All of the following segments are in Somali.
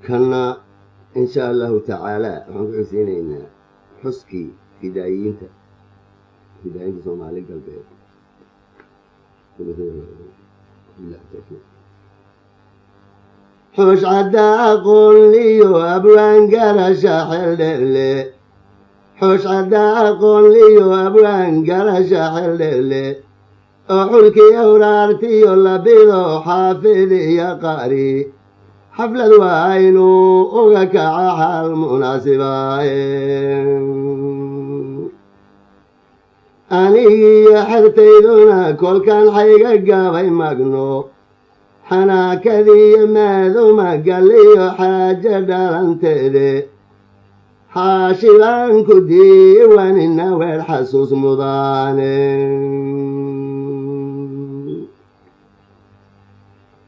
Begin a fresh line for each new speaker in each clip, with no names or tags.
كنا إن شاء الله تعالى حسينينا حسكي فدائيين صومالي قلبي حوش عدا أقول لي أبوان قرش حللي حوش عدا أقول لي أبوان قرش حللي أحلكي أورارتي ولا بيضو حافظي يا قاري حفلة وعينو وقكع المناسبة أني حرتيدنا كل كان حيقا بي مقنو حنا كذي ماذو ما قال لي حاجة دارنتدي حاشبان كدي واننا والحسوس مضاني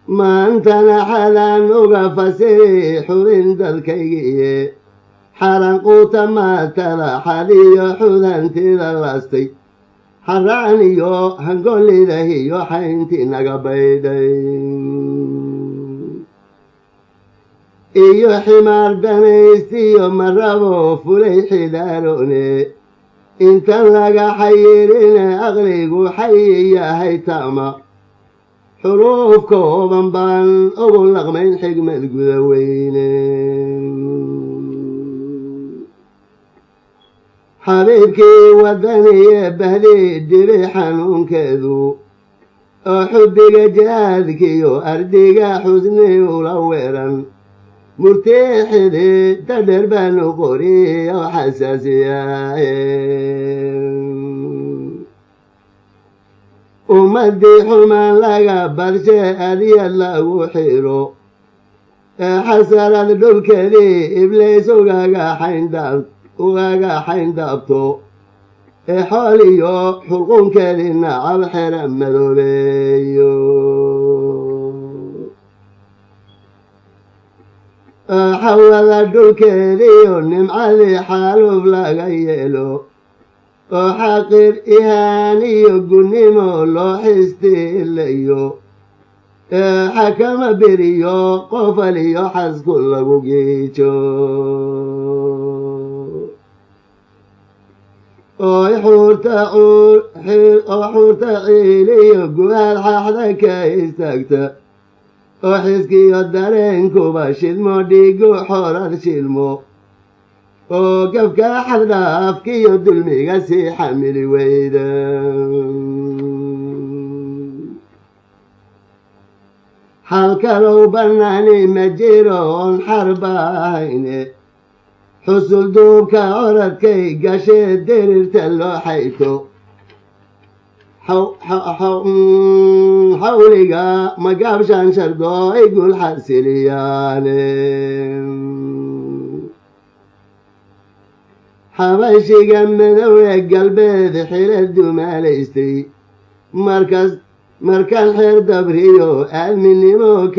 ما انت نحلا نغفسي حرين دالكي حران قوتا ما تلا حالي حذان تلاستي حرانيو هنقول لي ذهيو حينتي نقبيدي إيو حمار دميستيو مرابو فليحي داروني انت لقى حيرين أغلق حي يا هيتاما حروف كوبان بان أقول لغمين حكمة قذوين حبيبكي ودني بهدي الدري حنون كذو أحبك جادك وأردك حزني ولويرا مرتاح دي تدربان قري وحساسية ومدي حمان لغا برشا ألي الله حيرو حسر الدلك دي إبليس وغاقا حين دابتو حاليو حلقون كالينا عالحرم مذوبيو حول الدلك دي ونمعلي حالو بلا غيلو وحاقر إهاني قنيمو لو حستي الليو حكم بريو قفليو حز كل بقيتو وحور تعيلي قوال ححدك يستكتا وحسكي يدرين كوبا شلمو ديقو حورا شلمو وقفك حذنا أفكي يدلمي قسي حملي ويدا حالك لو بناني مجيرون حربايني حصل دوبك عرضكي قشي دير تلو حيتو حوليقا مقابشان شردو يقول حسلياني حبشي قمدوي قلبي ذحيل الدماليستي مركز حير دبريو المني مو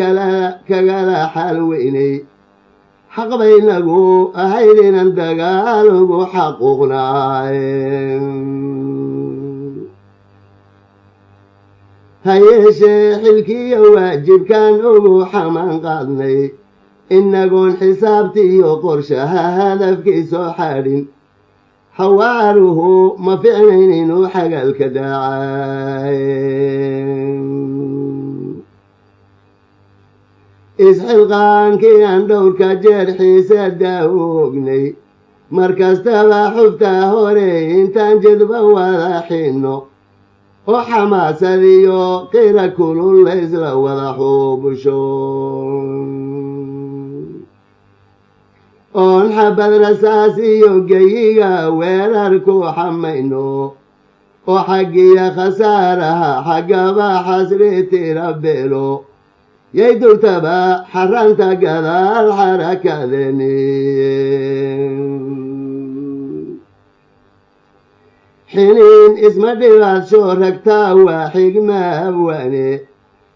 كغلا حلويني حق بينكو أهيدنا اندقالكو حقوقنا هيشي حلكي واجب كان أبو حمان قادني إنكون حسابتي وقرشها هدفكي سوحارين حواره ما في عينين وحق الكداعين إسحلقان كي عندورك جرحي سداوقني مركز تبا حفته هوري انتان جذبا ولا حينو وحماس ذيو قيل كل ليزل ولا حوبشون ونحب الرساسي وقيقا ويراركو حمينو وحقي خسارها حقا حسرتي ربيلو يدو تبا حرنت قذا الحركة ذني حنين اسم ديوات شورك تاوى حكمة أبواني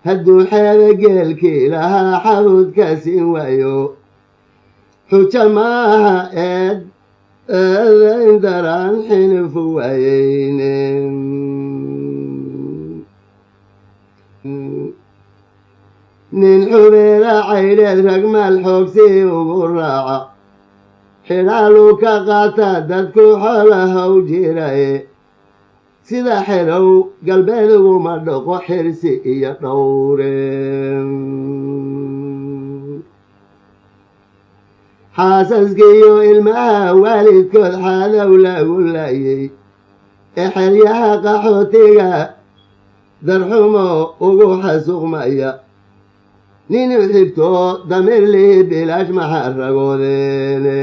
هدو حيبقى الكيلها حبود كاسي ويو حكماها إد اندران حين فوين nin xubeela caydheed ragmaal xoogsii ugu raaca xidhaaluu ka qaata dadku xoolahaw jiraye sida xerow galbeed uguma dhaqo xirsi iyo dhowre xaasaskiiyo ilmaha waalidkood xaadow lagu laayay ee xeryaha qaxootiga darxumo ugu xasuuqmaya nin u xigto damiir lihi bilaash maxaa ragoodeene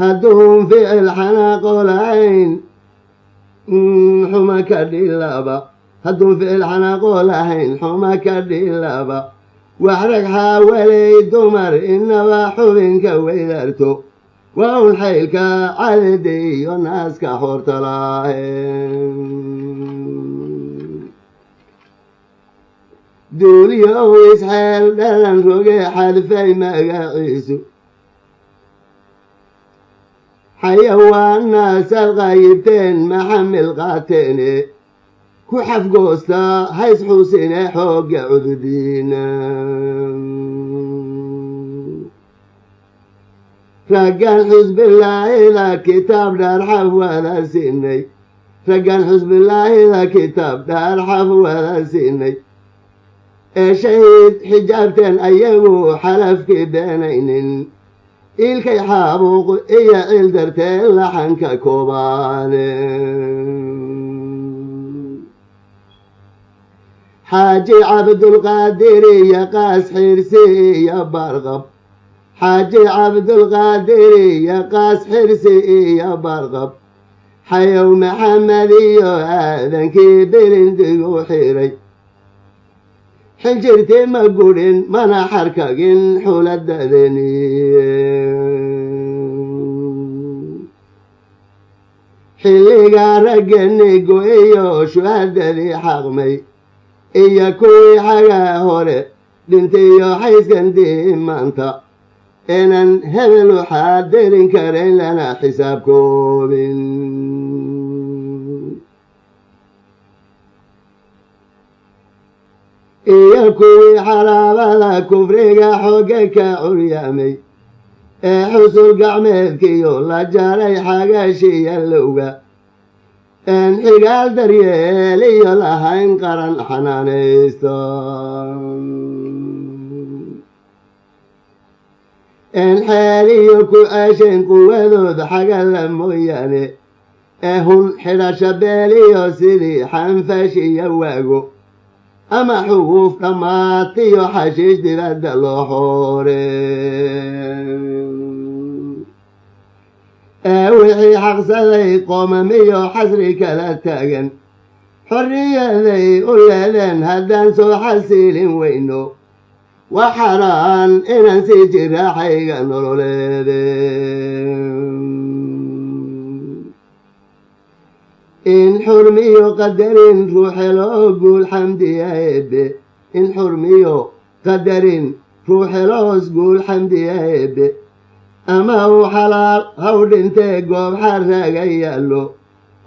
hadduun ficil xanaaqo lahayn xuma ka dhilaba hadduun ficil xanaaqo lahayn xuma ka dhilaba wax rag xaawalay dumar inaba xubinka weydarto waa un xaylka cadada iyo naaska xoorta lahayn duuliyo isxeel dhalan roge xadfay magaciisu xayawaana salqayibteen maxamil qaateene ku xafgoosta hays xusine xoogga cududiina raggan xusbilaahida kitaab dhaarxaf wada siinay raggan xusbilaahida kitaab dhaarxaf wada siinay ee shahiid xijaabteen ayagu xalafkii beenaynin ilkay xaabuuq iyo cil darteen laxanka koobaane xaaji cabdulqaadir iyo qaas xirsi iyo barqab xaaji cabdulqaadir iyo qaas xirsi iyo barqab xayow maxamed iyo aadankii bilindigu xiray xinjirtii ma gudhin mana xarkagin xuladadeniye xilligaa raggenigu iyo shuhadadii xaqmay iyo kuwii xagaa hore dhintiyo xayskandii maanta inan hebel waxaa derin karayn lana xisaab koobin iyo kuwii xaraabada kufriga xooga ka curyaamay ee xusul gacmeedkiyo la jaray xagaashiya lowga een xigaal daryeel iyo lahayn qaran xanaanaysto een xeel iyo ku ceeshayn quwadood xagala mooyaane ee hun xidhasha beeliyo sidii xanfashiya waago ama xuguuf dhammaatiyo xashiish dibadda loo xoore ee wixii xaqsaday qoomamiyo xasri kala taagan xorriyaday u leedeen haddaan soo xasiilin weyno waa xaraan inaan sii jiraaxayga nololeede in xurmiyo qadarin ruuxeloo guul xamdiya eebbe in xurmiyo qadarin ruuxeloos guul xamdiya eebbe ama uu xalaal haw dhintee goob xarraga yaallo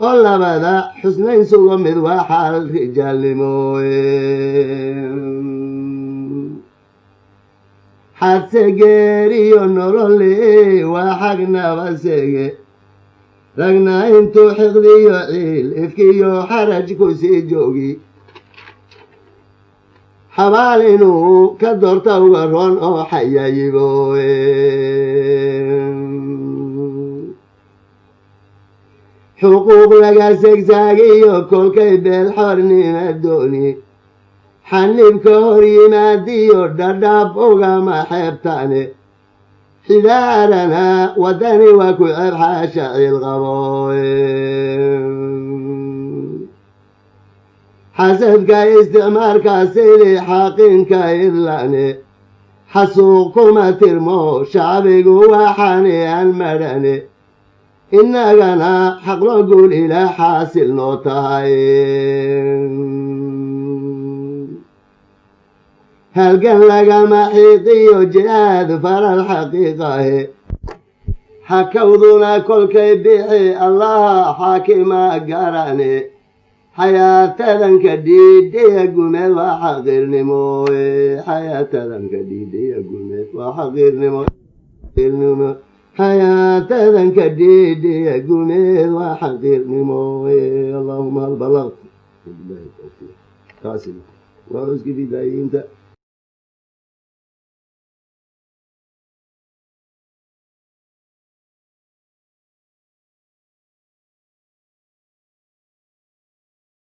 oo labada xusnayn sugo mid waa xaal rijaalnimooye xadse geeriyo nololi waa xag nabasege ragna intuu xiqdiyo ciil ifkiyo xaraj ku sii joogi xabaal inuu ka doorta uga roon oo xayayibooye xuquuq laga segsaagiyo kolkay beel xornima dooni xanibka hor yimaadiyo dhadhaab ugama xeebtaane xidaarana waddani waa ku ceeb xaasha ciil qabooye xasadka isticmaalka sidii xaaqinka idlane xasuuq kuma tirmo shacbigu waxaani aan madhane innagana xaqlo guul ilaa xaasil noo tahay halgan lagama xiiqiyo jihaad faral xaqiiqahe hakawduna kolkay bixi allaha xaakima garane xayaatadan ka dhiidhiya gumeed waa xaqiirnimo xayaatadan ka dhiidhiya gumeed waa xaqiirnimo xayaatadan ka dhiidhiya gumeed waa xaqiirnimo allahuma hal balaqt billahi tawfiiq taasi waa uski bidaayiinta